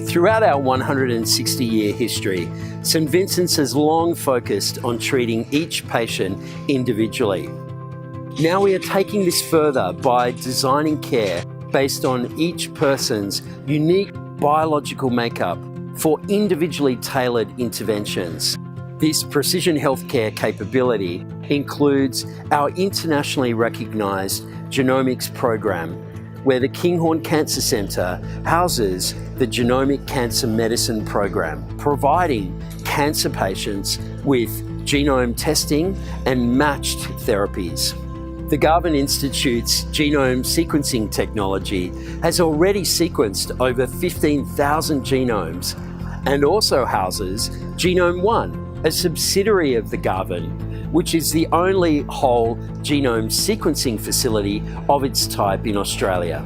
Throughout our 160-year history, St Vincent's has long focused on treating each patient individually. Now we are taking this further by designing care based on each person's unique biological makeup for individually tailored interventions. This precision healthcare capability includes our internationally recognised genomics program, where the Kinghorn Cancer Centre houses the Genomic Cancer Medicine program, providing cancer patients with genome testing and matched therapies. The Garvan Institute's genome sequencing technology has already sequenced over 15,000 genomes and also houses Genome One, a subsidiary of the Garvan, which is the only whole genome sequencing facility of its type in Australia.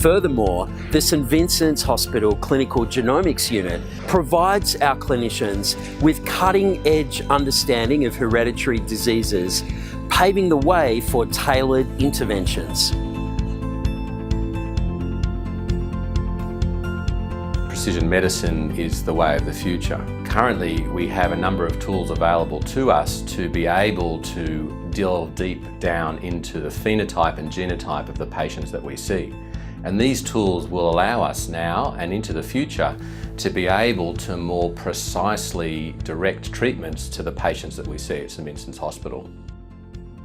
Furthermore, the St Vincent's Hospital Clinical Genomics Unit provides our clinicians with cutting-edge understanding of hereditary diseases, paving the way for tailored interventions. Precision medicine is the way of the future. Currently, we have a number of tools available to us to be able to delve deep down into the phenotype and genotype of the patients that we see. And these tools will allow us now and into the future to be able to more precisely direct treatments to the patients that we see at St Vincent's Hospital.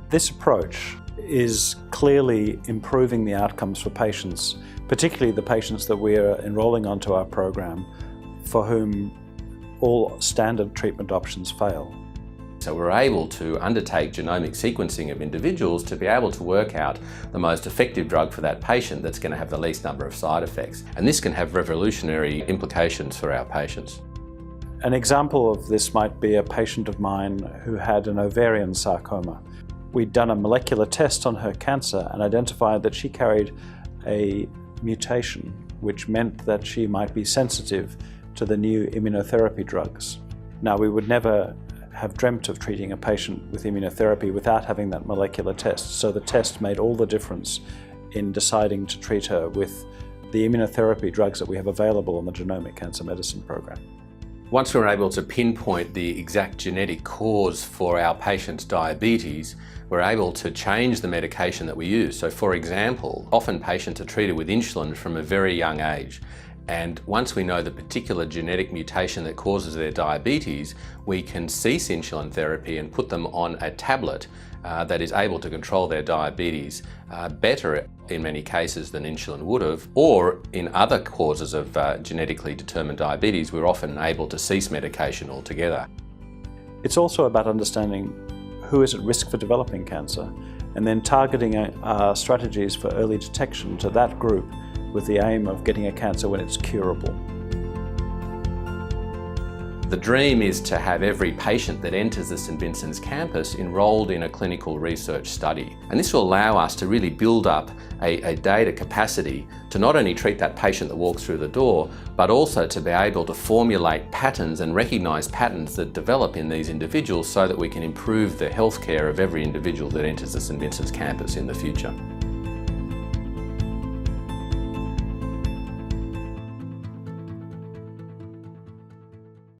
This approach is clearly improving the outcomes for patients, particularly the patients that we are enrolling onto our program for whom all standard treatment options fail. So we're able to undertake genomic sequencing of individuals to be able to work out the most effective drug for that patient that's going to have the least number of side effects. And this can have revolutionary implications for our patients. An example of this might be a patient of mine who had an ovarian sarcoma. We'd done a molecular test on her cancer and identified that she carried a mutation, which meant that she might be sensitive to the new immunotherapy drugs. Now, we would never have dreamt of treating a patient with immunotherapy without having that molecular test, so the test made all the difference in deciding to treat her with the immunotherapy drugs that we have available on the Genomic Cancer Medicine program. Once we're able to pinpoint the exact genetic cause for our patient's diabetes, we're able to change the medication that we use. So for example, often patients are treated with insulin from a very young age. And once we know the particular genetic mutation that causes their diabetes, we can cease insulin therapy and put them on a tablet that is able to control their diabetes better in many cases than insulin would have, or in other causes of genetically determined diabetes, we're often able to cease medication altogether. It's also about understanding who is at risk for developing cancer and then targeting strategies for early detection to that group with the aim of getting a cancer when it's curable. The dream is to have every patient that enters the St Vincent's campus enrolled in a clinical research study. And this will allow us to really build up a data capacity to not only treat that patient that walks through the door, but also to be able to formulate patterns and recognise patterns that develop in these individuals so that we can improve the healthcare of every individual that enters the St Vincent's campus in the future.